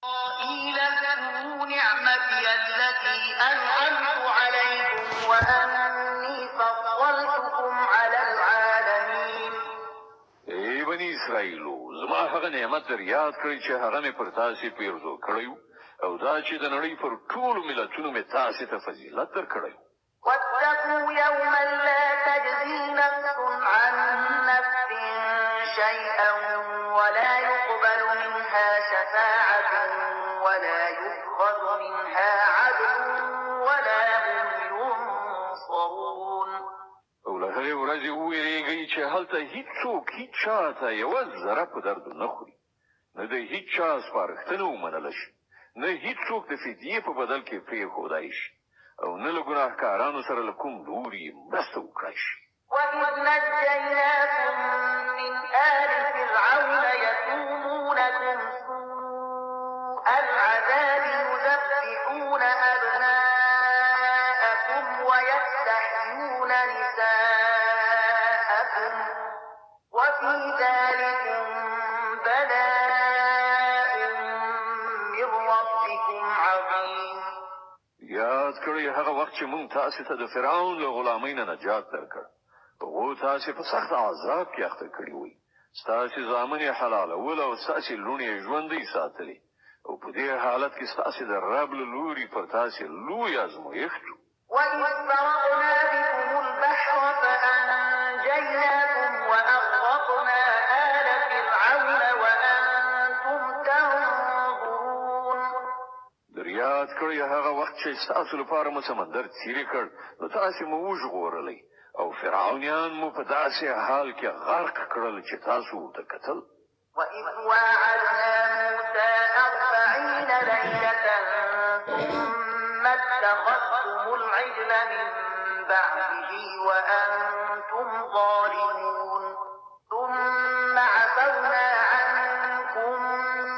إسرائيل اذكروا نعمتي التي أنعمت عليكم وأني فضلتكم على العالمين. ای بني اسرائیلو زما هغه نعمت در یاد کړئ چې هغه مې پر تاسو پیرزو کړی او دا چې د نړۍ پر ټولو ملتونو مې تاسو ته فضیلت درکړی. واتقوا يوما لا تجزي نفس عن نفس شيئا ولا يقبل منها شفاعة ولا يؤخذ منها عدل ولا هم ينصرون. او له هغې ورځې وویرېږئ چې هلته هیڅوک هیڅ چا ته یوه ذره په درد نه خوري، نه د هیڅ چا سپارښتنه ومنله شي، نه هیڅوک د فدیې په بدل کې پرېښودای شي او نه له ګناهکارانو سره له کوم لوري مرسته وکړای شي. وَإِذْ نَجَّيْنَاكُم مِّنْ آلِ فِرْعَوْنَ يَسُومُونَكُمْ سُوءَ الْعَذَابِ يُذَبِّحُونَ أَبْنَاءَكُمْ وَيَسْتَحْيُونَ نِسَاءَكُمْ وَفِي ذَلِكُم بَلَاءٌ مِّن رَّبِّكُمْ عَظِيمٌ. یاد کړئ هغه وخت چې موږ تاسو ته د فرعون له غلامۍ نه نجات درکړ. هغو تاسو په سخت عذاب کې اخته کړي وي. ستاسو زامن یې حلالول او ستاسو لوڼې یې ژوندۍ ساتلې او په دې حالت کې ستاسو د رب له لوري پر تاسو لوی ازمایښت و. وَإِذْ فَرَقْنَا بِكُمُ الْبَحْرَ فَأَنجَيْنَاكُمْ وَأَغْرَقْنَا آلَ فِرْعَوْنَ وَأَنتُمْ تَنظُرُونَ. یاد کړئ هغه وخت چې ستاسو لپاره مو سمندر څیرې کړ نو تاسو مو وژغورلی او فرعونیان مو په داسې حال کې غرق کړل چې تاسو ورته کتل. وَإِذْ وَاعَدْنَا مُوسَىٰ 40 لَيْلَةً ثُمَّ اتَّخَذْتُمُ الْعِجْلَ مِن بَعْدِهِ وَأَنتُمْ ظَالِمُونَ ثُمَّ عَفَوْنَا عَنكُم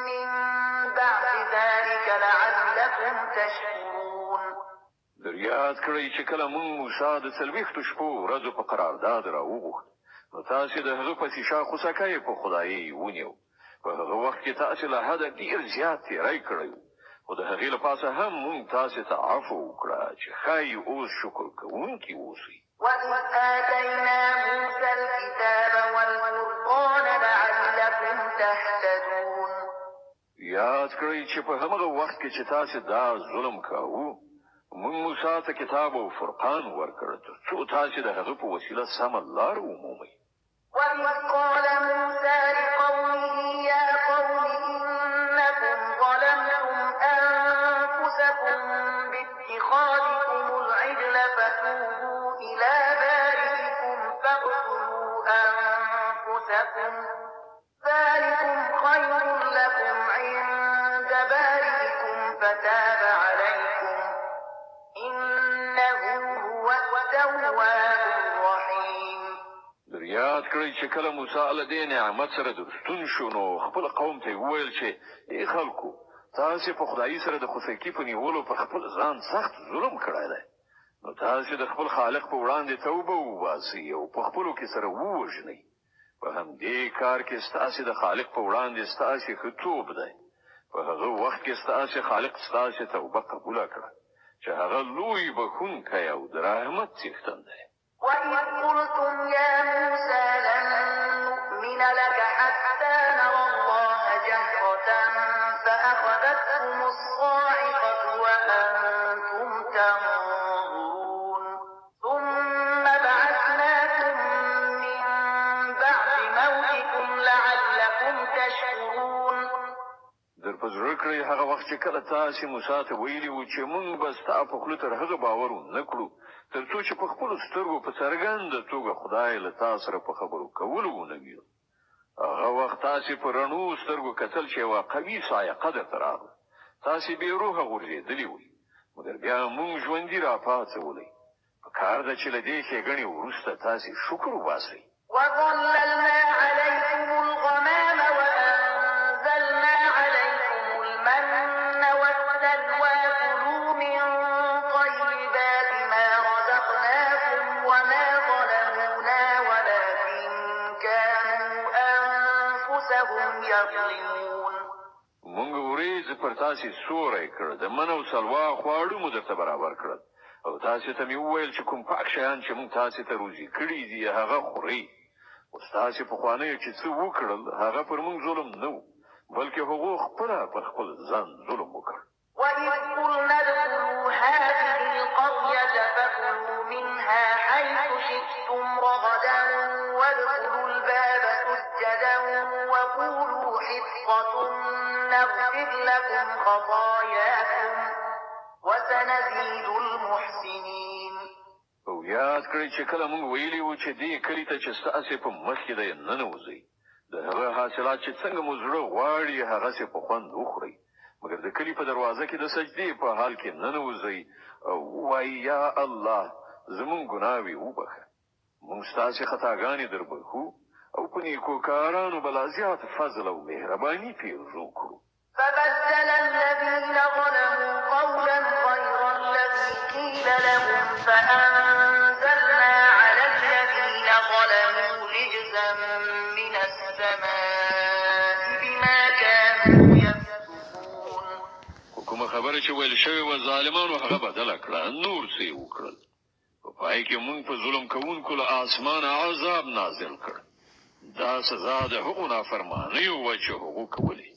مِّن بَعْدِ ذَلِكَ لَعَلَّكُمْ تَشْكُرُونَ. یاد کړئ چې کله موږ موسی د 40 شپو ورځو په قرارداد راوغوښت نو تاسو د هغه په شا خوسکای په خدایي ونیو. په هغه وخت کې تاسو له حده ډیر زیات تیری کړی خو د هغې لپاره هم موږ تاسو ته عفو وکړه چې ښایي اوس شکر کوونکي اوسئ. وَإِذْ آتَيْنَا مُوسَى الْكِتَابَ وَالْفُرْقَانَ لَعَلَّكُمْ تَهْتَدُونَ. یاد کړئ چې په هغه وخت کې چې تاسو دا ظلم کاوه موږ موسی ته کتاب او فرقان ورکړ ترڅو تاسو د هغه په وسیله سمه لار ومومئ. وَإِذْ قَالَ مُوسَى لِقَوْمِهِ يَا قَوْمِ إِنَّكُمْ ظَلَمْتُمْ أَنفُسَكُم بِاتِّخَاذِكُمُ الْعِجْلَ فَتُوبُوا إِلَىٰ بَارِئِكُمْ فَاقْتُلُوا أَنفُسَكُمْ ذَٰلِكُمْ خَيْرٌ لَّكُمْ عِندَ بَارِئِكُمْ فَتَابَ عَلَيْكُمْ إِنَّهُ هُوَ التَّوَّابُ الرَّحِيمُ. یاد کړئ چې کله موسی له دې نعمت سره درستون شو نو خپل قوم ته وویل چې ای خلکو تاسو په خدای سره د خوسکی په نیولو په خپل ځان سخت ظلم کړی دی نو تاسو د خپل خالق په وړاندې توبه وباسئ او په خپلو کې سره ووژنئ. په همدې کار کې ستاسو د خالق په وړاندې ستاسو ښه توب دی. په هغه وخت کې ستاسو خالق ستاسو توبه قبوله کړه چې هغه لوی بخښونکی او د رحمت څښتن دی. وَإِذْ قُلْتُمْ يَا مُوسَىٰ لَن نُّؤْمِنَ لَكَ حَتَّىٰ نَرَى اللَّهَ جَهْرَةً فَأَخَذَتْكُمُ الصَّاعِقَةُ وَأَنتُمْ تَنظُرُونَ ثُمَّ بَعَثْنَاكُم مِّن بَعْدِ مَوْتِكُمْ لَعَلَّكُمْ تَشْكُرُونَ. در په زړه کړئ هغه وخت چې کله تاسو موسی ته ویلي وو چې موږ به ستا په خوله تر هغه باور ونه کړو تر څو چې په خپلو سترګو په څرګنده توګه خدای له تاسو سره په خبرو کولو ونه وینو. هغه وخت تاسو په رڼو سترګو کتل چې یوه قوي صاعقه درته راغله. تاسو بې روحه غورځېدلي وئ مګر بیا موږ ژوندي راپاڅولئ. په کار ده چې له دې ښېګڼې وروسته تاسو شکر وباسئ. وَظَلَّلْنَا عَلَيْكُمُ الْغَمَامَ وَأَنزَلْنَا عَلَيْكُمُ الْمَنَّ وَالسَّلْوَىٰ كُلُوا مِن طَيِّبَاتِ مَا رَزَقْنَاكُمْ وَمَا ظَلَمُونَا وَلَٰكِن كَانُوا أَنفُسَهُمْ يَظْلِمُونَ. مونږ ورېځ پر تاسې سوری کړ د من او سلوا خواړه مو درته برابر کړل او تاسې ته مې وویل چې کوم پاک شیان چې مونږ تاسې ته روزي کړي دي هغه خورئ اوس تاسې پخوانیو چې څه وکړل هغه پر مونږ ظلم نه و بلکې هغو خپله پر خپل ځان ظلم وکړ وإذ قلنا ادخلوا هذه القرية فكلوا منها حيث شئتم رغدا وادخلوا الباب سجدا وقولوا حطة نغفر لكم خطاياكم وسنزيد المحسنين او یاد کړئ چې کله مونږ ویلي وو چې دې کلي ته چې ستاسې په مخ کې دی ننوځئ د هغه حاصلات چې څنګه مو زړه غواړي هغسې په خوند وخورئ مګر د کلي په دروازه کې د سجدې په حال کې ننوځئ او وایي یا الله زمونږ ګناوې وبخه مونږ ستاسې خطاګانې دربخو او په نیکوکارانو به لا زیات فضل او مهرباني پیرزو کړو فبدل الذين ظلموا قولا غير الذي قيل لهم فأنزلنا على الذين ظلموا رجزا من السماء بما كانوا يفسقون کومه خبره چې ویل شوی و ظالمانو هغه بدله کړه نور څه یې وکړل په پای کې مونږ په ظلم کوونکو له اسمانه عذاب نازل کړ دا سزا د هغو نافرمانیو وه چې هغو کولې